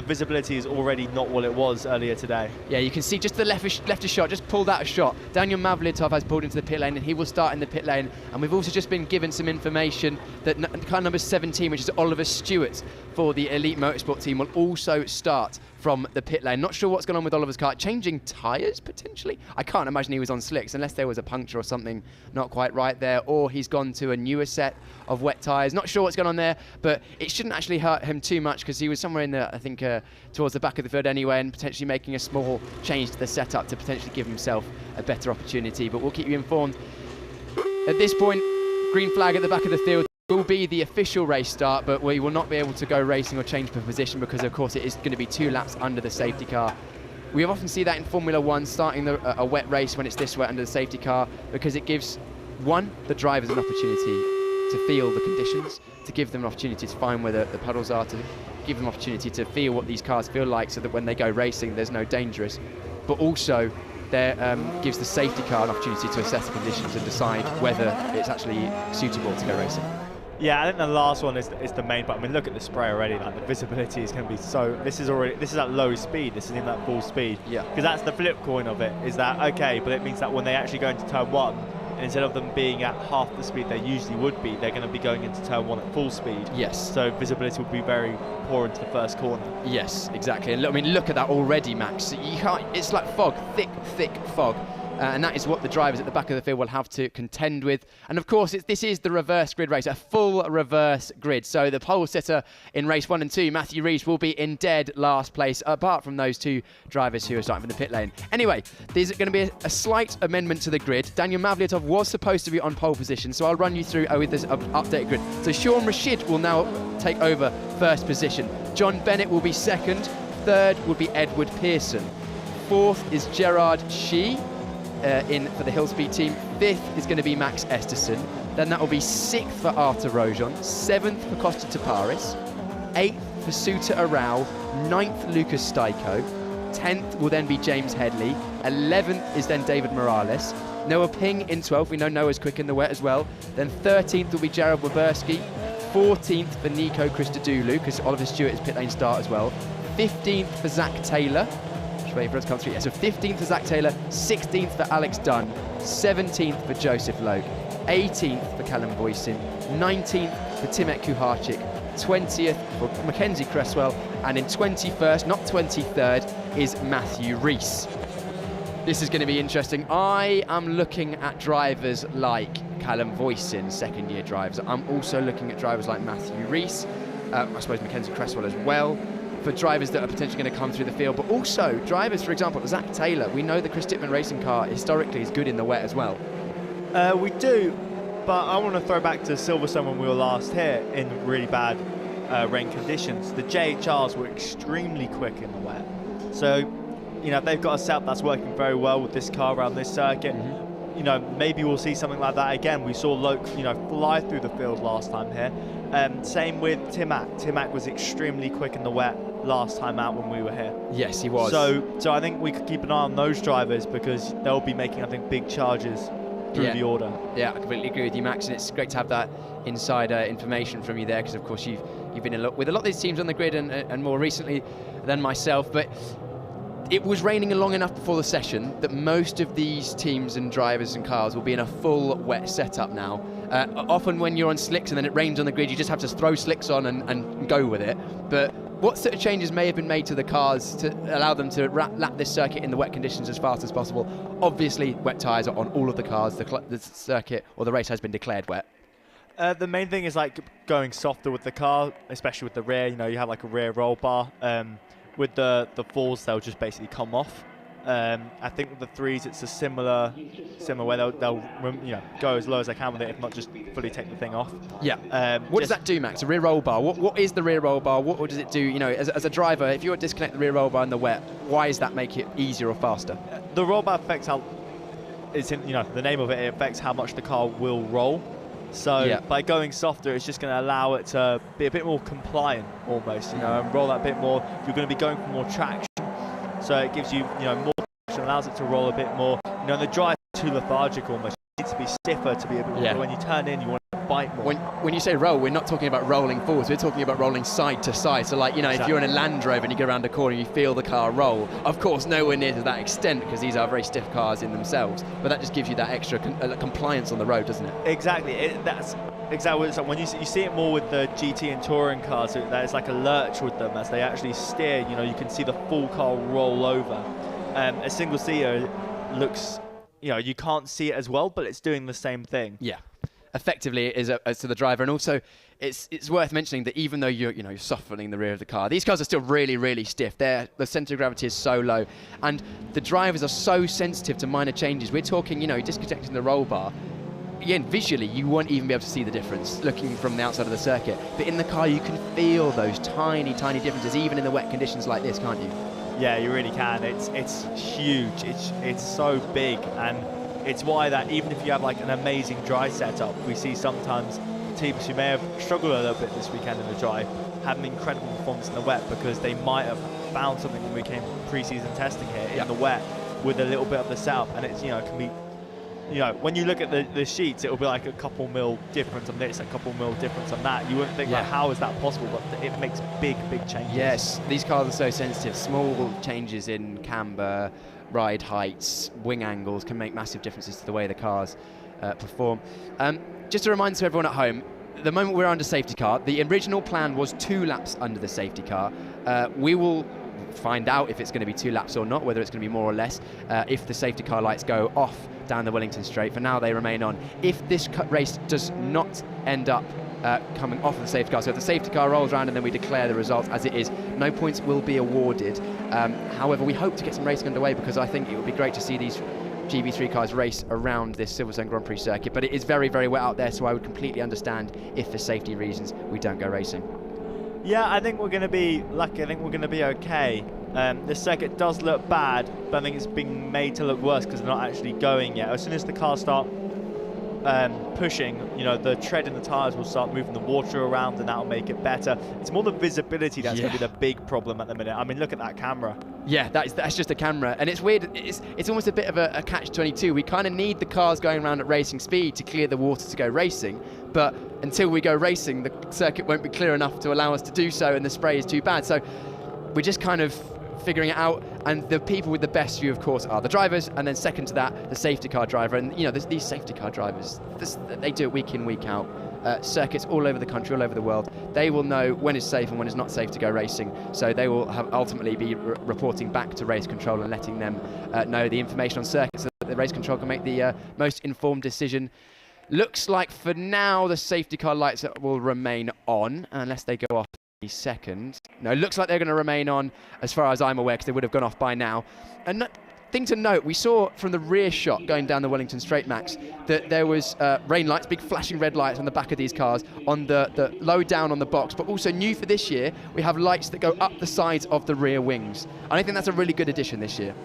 visibility is already not what it was earlier today. Yeah, you can see just the leftist shot, just pulled out a shot. Daniel Mavliatov has pulled into the pit lane, and he will start in the pit lane. And we've also just been given some information that car number 17, which is Oliver Stewart for the Elite Motorsport team, will also start from the pit lane. Not sure what's going on with Oliver's car. Changing tyres, potentially? I can't imagine he was on slicks, unless there was a puncture or something not quite right there, or he's gone to a newer set of wet tyres. Not sure what's going on there, but it shouldn't actually hurt him too much, because he was somewhere in the, I think, towards the back of the field anyway, and potentially making a small change to the setup to potentially give himself a better opportunity. But we'll keep you informed. At this point, green flag at the back of the field will be the official race start, but we will not be able to go racing or change position, because of course it is going to be 2 laps under the safety car. We often see that in Formula 1, starting a wet race when it's this wet under the safety car, because it gives, the drivers an opportunity to feel the conditions, to give them an opportunity to find where the puddles are, to give them an opportunity to feel what these cars feel like, so that when they go racing there's no dangerous. But also there gives the safety car an opportunity to assess the conditions and decide whether it's actually suitable to go racing. Yeah, I think the last one is the main part. I mean, look at the spray already. Like, the visibility is going to be so. This is at low speed. This isn't at full speed. Yeah. Because that's the flip coin of it. Is that okay? But it means that when they actually go into turn 1, instead of them being at half the speed they usually would be, they're going to be going into turn 1 at full speed. Yes. So visibility will be very poor into the first corner. Yes, exactly. And look at that already, Max. You can't. It's like fog, thick fog. And that is what the drivers at the back of the field will have to contend with. And of course, this is the reverse grid race, a full reverse grid. So the pole sitter in race 1 and 2, Matthew Rees, will be in dead last place, apart from those 2 drivers who are starting from the pit lane. Anyway, there's going to be a slight amendment to the grid. Daniel Mavliatov was supposed to be on pole position, so I'll run you through with this updated grid. So Sean Rashid will now take over first position. John Bennett will be second. Third would be Edward Pearson. Fourth is Gerard Shee in for the Hillspeed team. Fifth is going to be Max Esterson. Then that will be sixth for Arthur Rojon. Seventh for Costa Taparis. Eighth for Suta Arau. Ninth, Lucas Staiko. 10th will then be James Headley. 11th is then David Morales. Noah Ping in 12th. We know Noah's quick in the wet as well. Then 13th will be Jared Waberski. 14th for Nico Christodoulou, because Oliver Stewart is pit lane start as well. 15th for Zach Taylor. Just waiting for us to come through. Yeah, so 15th for Zach Taylor. 16th for Alex Dunn. 17th for Joseph Logue. 18th for Callum Boyson. 19th for Timet Kuharczyk. 20th for Mackenzie Cresswell. And in 21st, not 23rd, is Matthew Rees. This is going to be interesting. I am looking at drivers like Callum Boyson, second-year drivers. I'm also looking at drivers like Matthew Rees, I suppose Mackenzie Cresswell as well, for drivers that are potentially going to come through the field, but also drivers, for example, Zach Taylor. We know the Chris Dittman racing car historically is good in the wet as well. We do, but I want to throw back to Silverstone when we were last here in really bad rain conditions. The JHRs were extremely quick in the wet. So, you know, they've got a setup that's working very well with this car around this circuit. You know, maybe we'll see something like that again. We saw Loke, you know, fly through the field last time here. Same with Timac. Timac was extremely quick in the wet last time out when we were here. Yes, he was. So I think we could keep an eye on those drivers because they'll be making, I think, big charges through the order. Yeah, I completely agree with you, Max, and it's great to have that insider information from you there because, of course, you've been with a lot of these teams on the grid and more recently than myself, but it was raining long enough before the session that most of these teams and drivers and cars will be in a full wet setup now. Often when you're on slicks and then it rains on the grid, you just have to throw slicks on and go with it. But what sort of changes may have been made to the cars to allow them to lap this circuit in the wet conditions as fast as possible? Obviously, wet tyres are on all of the cars. The circuit or the race has been declared wet. The main thing is like going softer with the car, especially with the rear. You know, you have like a rear roll bar. With the fours, they'll just basically come off. I think with the threes, it's a similar way they'll you know, go as low as they can with it, if not just fully take the thing off. Yeah. What does that do, Max? A rear roll bar. What is the rear roll bar? What does it do? You know, as a driver, if you were to disconnect the rear roll bar in the wet, why does that make it easier or faster? The roll bar affects how it's in, you know, the name of it. It affects how much the car will roll. So by going softer, it's just going to allow it to be a bit more compliant, almost, you know, and roll that bit more. You're going to be going for more traction, so it gives you, you know, more traction, allows it to roll a bit more. You know, the drive is too lethargic almost. It needs to be stiffer to be able to. When you turn in, you want to bite more. When you say roll, we're not talking about rolling forwards. We're talking about rolling side to side. So, like, you know, if you're in a Land Rover and you go around a corner, you feel the car roll. Of course, nowhere near to that extent because these are very stiff cars in themselves. But that just gives you that extra compliance on the road, doesn't it? Exactly. That's exactly what it's like. When you see it more with the GT and touring cars, there's like a lurch with them as they actually steer. You know, you can see the full car roll over. A single seater looks, you know, you can't see it as well, but it's doing the same thing. Yeah. Effectively, it is as to the driver, and also it's worth mentioning that even though you're softening the rear of the car, these cars are still really, really stiff. The centre of gravity is so low, and the drivers are so sensitive to minor changes. We're talking, you know, disconnecting the roll bar. Again, visually, you won't even be able to see the difference looking from the outside of the circuit. But in the car, you can feel those tiny, tiny differences, even in the wet conditions like this, can't you? Yeah, you really can. It's huge. It's so big, and it's why that even if you have like an amazing dry setup, we see sometimes teams who may have struggled a little bit this weekend in the dry have an incredible performance in the wet because they might have found something when we came pre-season testing here in the wet with a little bit of the setup, and it's, you know, can be, you know, when you look at the sheets, it will be like a couple mil difference on this, a couple mil difference on that. You wouldn't think, like, how is that possible? But it makes big changes. Yes, these cars are so sensitive. Small changes in camber, ride heights, wing angles can make massive differences to the way the cars perform. Just a reminder to everyone at home, the moment we're under safety car, the original plan was 2 laps under the safety car. We will find out if it's going to be 2 laps or not, whether it's going to be more or less, if the safety car lights go off down the Wellington Straight. For now, they remain on. If this race does not end up coming off of the safety car, so if the safety car rolls around and then we declare the results as it is, no points will be awarded. However, we hope to get some racing underway because I think it would be great to see these GB3 cars race around this Silverstone Grand Prix circuit, but it is very, very wet out there, so I would completely understand if for safety reasons we don't go racing. Yeah, I think we're going to be lucky. I think we're going to be okay. The circuit does look bad, but I think it's being made to look worse because they're not actually going yet. As soon as the cars start pushing, the tread in the tyres will start moving the water around, and that'll make it better. It's more the visibility that's going to be the big problem at the minute. I mean, look at that camera. Yeah, that's just a camera, and it's weird. It's almost a bit of a catch-22. We kind of need the cars going around at racing speed to clear the water to go racing, but until we go racing, the circuit won't be clear enough to allow us to do so, and the spray is too bad. So we're just kind of figuring it out, and the people with the best view, of course, are the drivers, and then second to that, the safety car driver. And these safety car drivers, they do it week in, week out. Circuits all over the country, all over the world. They will know when it's safe and when it's not safe to go racing. So they will ultimately be reporting back to race control and letting them know the information on circuits so that the race control can make the most informed decision. Looks like for now the safety car lights will remain on unless they go off a second. No, it looks like they're going to remain on as far as I'm aware, because they would have gone off by now. And thing to note, we saw from the rear shot going down the Wellington Straight, Max, that there was rain lights, big flashing red lights on the back of these cars, on the low down on the box, but also new for this year, we have lights that go up the sides of the rear wings. And I think that's a really good addition this year.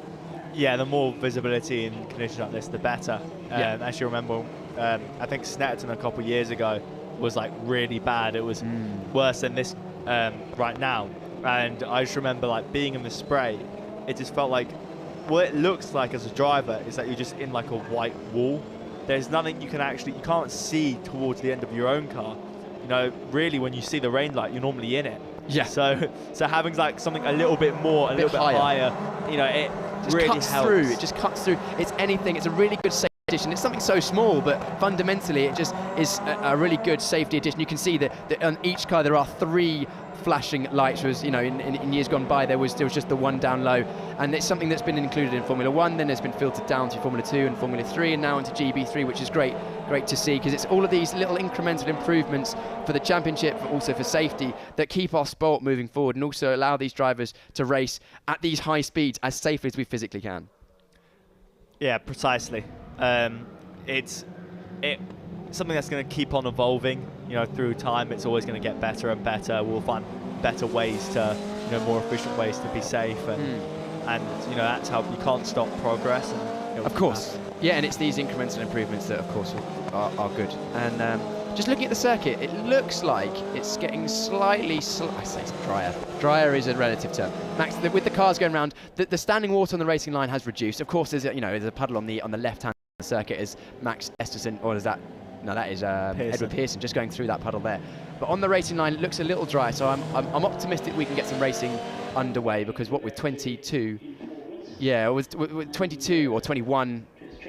Yeah, the more visibility in conditions like this, the better. As you remember, I think Snetterton a couple of years ago was like really bad. It was worse than this right now. And I just remember like being in the spray, it just felt like, what it looks like as a driver is that you're just in like a white wall. There's nothing you can't see towards the end of your own car. Really when you see the rain light, you're normally in it. Yeah. So having like something a little bit higher, it just really cuts helps. through. It just cuts through. It's a really good safety addition. It's something so small, but fundamentally it just is a really good safety addition. You can see that on each car there are 3 flashing lights. Was in years gone by there was just the one down low, and it's something that's been included in Formula 1, then it's been filtered down to Formula 2 and Formula 3 and now into GB3, which is great to see, because it's all of these little incremental improvements for the championship, but also for safety, that keep our sport moving forward and also allow these drivers to race at these high speeds as safely as we physically can. Yeah, precisely. It's something that's going to keep on evolving. Through time, it's always going to get better and better. We'll find better ways to, more efficient ways to be safe, and that's how you can't stop progress. And of course, yeah, and it's these incremental improvements that, of course, are good. And just looking at the circuit, it looks like it's getting slightly, I say it's drier. Drier is a relative term. Max, with the cars going around, the standing water on the racing line has reduced. Of course, there's a puddle on the left-hand circuit as Max Esterson, or is that? No, that is Edward Pearson just going through that puddle there. But on the racing line, it looks a little dry, so I'm optimistic we can get some racing underway, because with 22, with 22 or 21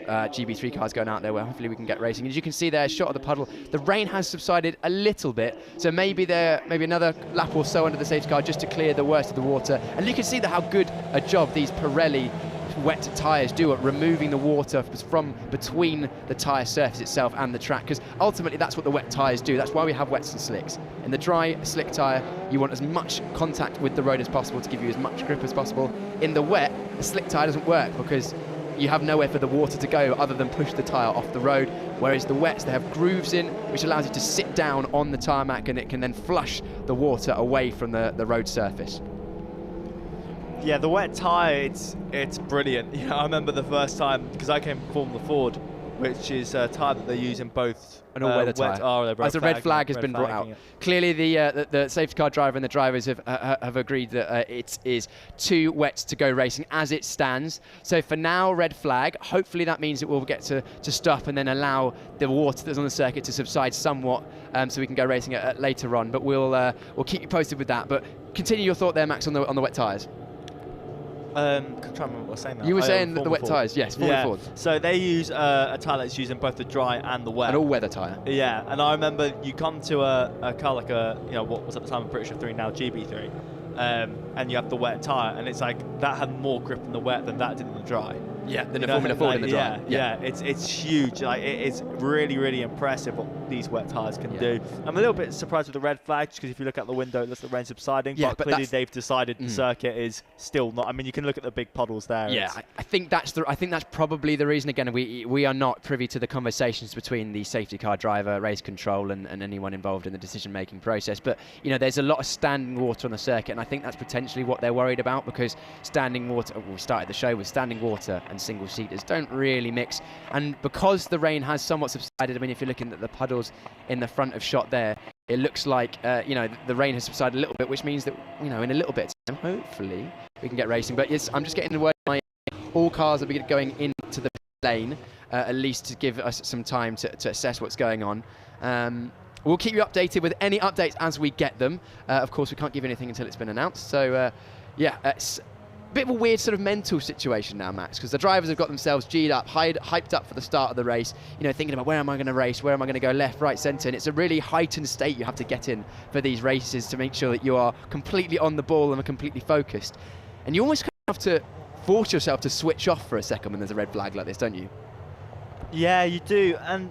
GB3 cars going out there, where hopefully we can get racing. As you can see there, shot of the puddle, the rain has subsided a little bit, so maybe another lap or so under the safety car just to clear the worst of the water. And you can see how good a job these Pirelli wet tyres do at removing the water from between the tyre surface itself and the track, because ultimately that's what the wet tyres do. That's why we have wets and slicks. In the dry, slick tyre, you want as much contact with the road as possible to give you as much grip as possible. In the wet, the slick tyre doesn't work because you have nowhere for the water to go other than push the tyre off the road, whereas the wets, they have grooves in, which allows you to sit down on the tarmac, and it can then flush the water away from the road surface. Yeah, the wet tyre, it's brilliant. I remember the first time, because I came from Formula Ford, which is a tyre that they use in both an all-weather tyre. As a red flag has been brought out. Yeah. Clearly, the safety car driver and the drivers have agreed that it is too wet to go racing as it stands. So for now, red flag. Hopefully that means it will get to stop and then allow the water that's on the circuit to subside somewhat, so we can go racing later on. But we'll keep you posted with that. But continue your thought there, Max, on the wet tyres. I'm trying to remember what I was saying now. You were saying the wet tyres, yes, Ford. So they use a tyre that's used in both the dry and the wet. An all-weather tyre. Yeah, and I remember you come to a car like what was at the time a British 3, now GB3, and you have the wet tyre, and it's like that had more grip in the wet than that did in the dry. Yeah, than the Formula Ford in the dry. Yeah, it's huge. Like it's really, really impressive what these wet tyres can do. I'm a little bit surprised with the red flags, because if you look out the window, it looks like the rain subsiding. Yeah, but clearly they've decided the circuit is still not. I mean, you can look at the big puddles there. Yeah, I think that's probably the reason. Again, we are not privy to the conversations between the safety car driver, race control, and anyone involved in the decision-making process. But there's a lot of standing water on the circuit, and I think that's potentially what they're worried about, because standing water. We started the show with standing water and single-seaters don't really mix, and because the rain has somewhat subsided, I mean, if you're looking at the puddles in the front of shot there, it looks like the rain has subsided a little bit, which means that in a little bit of time, hopefully we can get racing. But yes, I'm just getting the word, all cars will be going into the lane, at least to give us some time to assess what's going on. We'll keep you updated with any updates as we get them. Of course, we can't give anything until it's been announced. So it's bit of a weird sort of mental situation now, Max, because the drivers have got themselves G'd up, hyped up for the start of the race, thinking about where am I going to race, where am I going to go, left, right, centre, and it's a really heightened state you have to get in for these races to make sure that you are completely on the ball and are completely focused. And you almost have to force yourself to switch off for a second when there's a red flag like this, don't you? Yeah, you do, and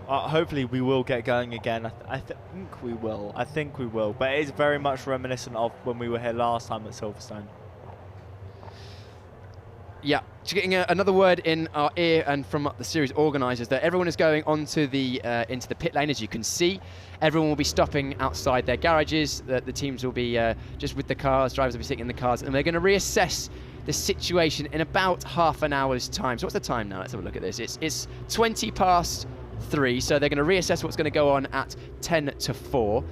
hopefully we will get going again. I think we will. But it is very much reminiscent of when we were here last time at Silverstone. Yeah, just getting another word in our ear and from the series organisers that everyone is going onto the into the pit lane. As you can see, everyone will be stopping outside their garages. The teams will be just with the cars. Drivers will be sitting in the cars, and they're going to reassess the situation in about half an hour's time. So what's the time now? Let's have a look at this. It's 20 past 3, so they're going to reassess what's going to go on at 10 to 4,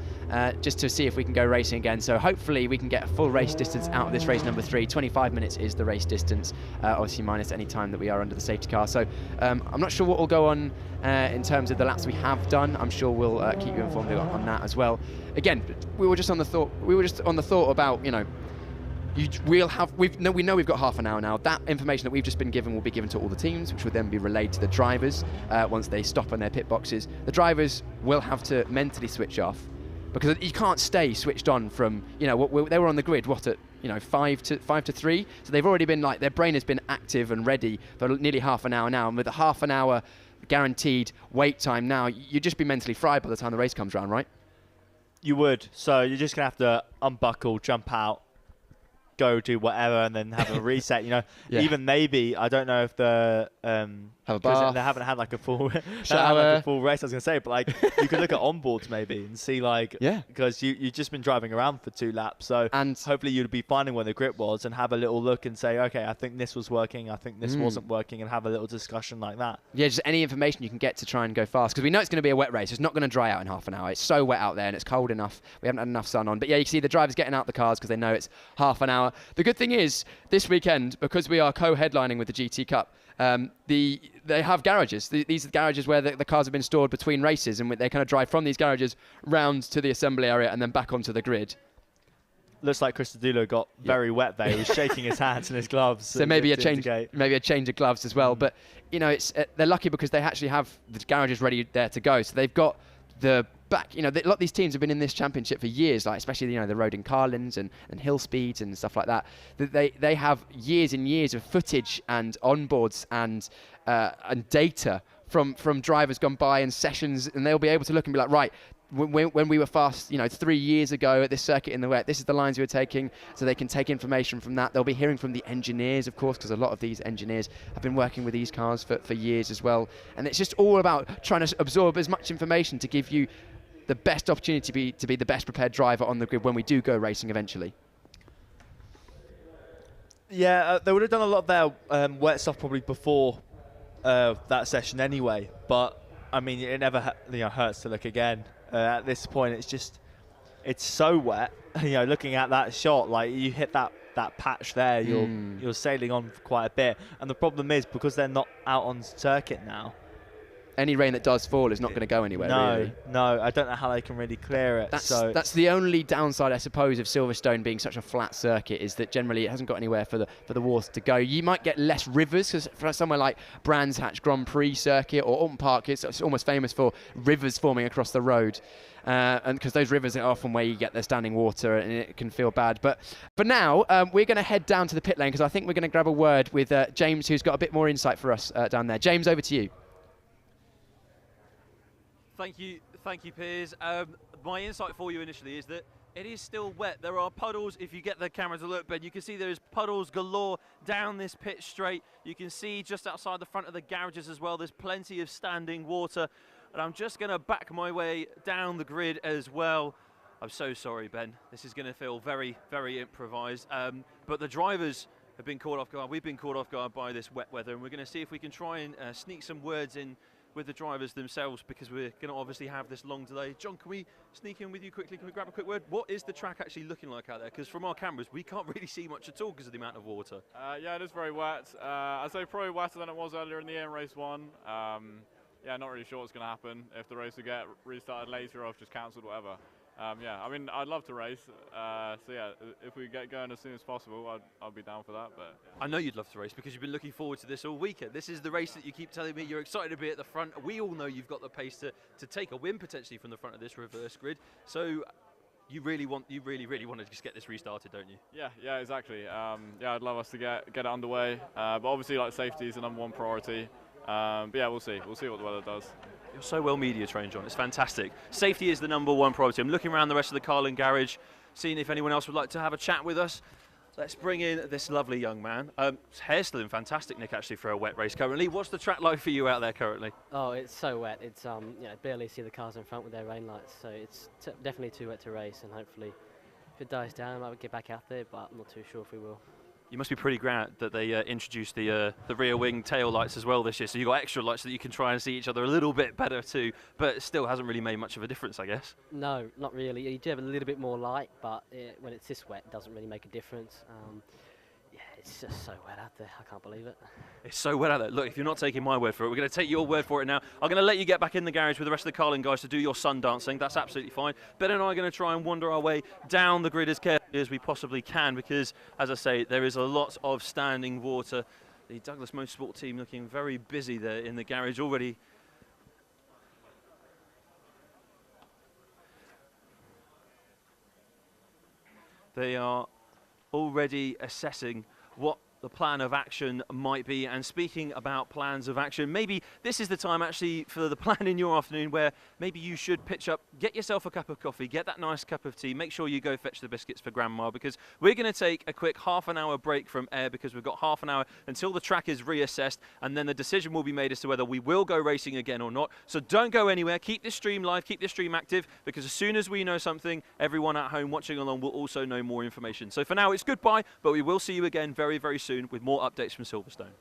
just to see if we can go racing again. So hopefully we can get a full race distance out of this race number 3. 25 minutes is the race distance, obviously minus any time that we are under the safety car. So I'm not sure what will go on in terms of the laps we have done. I'm sure we'll keep you informed on that as well. Again, we were just on the thought about, we know we've got half an hour now. That information that we've just been given will be given to all the teams, which will then be relayed to the drivers once they stop in their pit boxes. The drivers will have to mentally switch off, because you can't stay switched on from, they were on the grid, at 5 to 3. So they've already been their brain has been active and ready for nearly half an hour now. And with a half an hour guaranteed wait time now, you'd just be mentally fried by the time the race comes around, right? You would. So you're just going to have to unbuckle, jump out, go do whatever, and then have a reset. Even maybe, I don't know if the have a bath. They haven't had a full shower, a full race, I was gonna say, but you could look at onboards maybe and see because you've just been driving around for 2 laps, so and hopefully you'd be finding where the grip was and have a little look and say, okay, I think this was working, I think this wasn't working, and have a little discussion like that. Yeah, just any information you can get to try and go fast, because we know it's going to be a wet race. It's not going to dry out in half an hour. It's so wet out there and it's cold enough. We haven't had enough sun on. But yeah, you can see the drivers getting out the cars because they know it's half an hour. The good thing is, this weekend, because we are co-headlining with the GT Cup, they have garages. These are the garages where the cars have been stored between races, and they kind of drive from these garages round to the assembly area and then back onto the grid. Looks like Christodoulou got very wet there. He was shaking his hands and his gloves. So maybe a change of gloves as well. But they're lucky because they actually have the garages ready there to go. So they've got the back. A lot of these teams have been in this championship for years, especially the Rodin Carlins and Hill Speeds and stuff like that. They have years and years of footage and onboards and data from drivers gone by and sessions, and they'll be able to look and be like, right, when we were fast, 3 years ago at this circuit in the wet, this is the lines we were taking, so they can take information from that. They'll be hearing from the engineers, of course, because a lot of these engineers have been working with these cars for years as well. And it's just all about trying to absorb as much information to give you the best opportunity to be the best prepared driver on the grid when we do go racing eventually. Yeah, they would have done a lot of their wet stuff probably before that session anyway, but I mean, it never hurts to look again. At this point, it's so wet. Looking at that shot, you hit that patch there, you're sailing on for quite a bit. And the problem is, because they're not out on circuit now, any rain that does fall is not going to go anywhere. Really. No, I don't know how they can really clear it. That's the only downside, I suppose, of Silverstone being such a flat circuit, is that generally it hasn't got anywhere for the water to go. You might get less rivers, because for somewhere like Brands Hatch Grand Prix circuit or Alton Park, it's almost famous for rivers forming across the road. And because those rivers are often where you get the standing water and it can feel bad. But for now, we're going to head down to the pit lane, because I think we're going to grab a word with James, who's got a bit more insight for us down there. James, over to you. Thank you, Piers. My insight for you initially is that it is still wet. There are puddles. If you get the camera to look, Ben, you can see there's puddles galore down this pit straight. You can see just outside the front of the garages as well, there's plenty of standing water. And I'm just going to back my way down the grid as well. I'm so sorry, Ben. This is going to feel very, very improvised. But the drivers have been caught off guard. We've been caught off guard by this wet weather, and we're going to see if we can try and sneak some words in with the drivers themselves, because we're going to obviously have this long delay. John, can we sneak in with you quickly? Can we grab a quick word? What is the track actually looking like out there? Because from our cameras, we can't really see much at all because of the amount of water. Yeah, it is very wet. I'd say probably wetter than it was earlier in the year in race 1. Yeah, not really sure what's going to happen. If the race will get restarted later or if just cancelled, whatever. Yeah, I mean, I'd love to race. So yeah, if we get going as soon as possible, I'd be down for that. But I know you'd love to race because you've been looking forward to this all weekend. This is the race that you keep telling me you're excited to be at the front. We all know you've got the pace to take a win potentially from the front of this reverse grid. So you really want to just get this restarted, don't you? Yeah, exactly. Yeah, I'd love us to get it underway. But obviously, like, safety is the #1 priority. But yeah, we'll see what the weather does. You're so well media trained, John. It's fantastic. Safety is the #1 priority. I'm looking around the rest of the Carlin garage, seeing if anyone else would like to have a chat with us. Let's bring in this lovely young man. His hair's still in fantastic nick, actually, for a wet race currently. What's the track like for you out there currently? Oh, it's so wet. It's barely see the cars in front with their rain lights, so it's definitely too wet to race. And hopefully, if it dies down, I might get back out there, but I'm not too sure if we will. You must be pretty glad that they introduced the rear wing tail lights as well this year, so you've got extra lights so that you can try and see each other a little bit better too, but it still hasn't really made much of a difference, I guess. No, not really. You do have a little bit more light, but when it's this wet, it doesn't really make a difference. Yeah, it's just so wet out there. I can't believe it. It's so wet out there. Look, if you're not taking my word for it, we're going to take your word for it now. I'm going to let you get back in the garage with the rest of the Carlin guys to do your sun dancing. That's absolutely fine. Ben and I are going to try and wander our way down the grid as carefully as we possibly can, because, as I say, there is a lot of standing water. The Douglas Motorsport team looking very busy there in the garage already. They are already assessing what the plan of action might be. And speaking about plans of action, maybe this is the time actually for the plan in your afternoon where maybe you should pitch up, get yourself a cup of coffee, get that nice cup of tea, make sure you go fetch the biscuits for Grandma, because we're going to take a quick half-an-hour break from air, because we've got half an hour until the track is reassessed, and then the decision will be made as to whether we will go racing again or not. So don't go anywhere, keep this stream live, keep this stream active, because as soon as we know something, everyone at home watching along will also know more information. So for now, it's goodbye, but we will see you again very, very soon with more updates from Silverstone.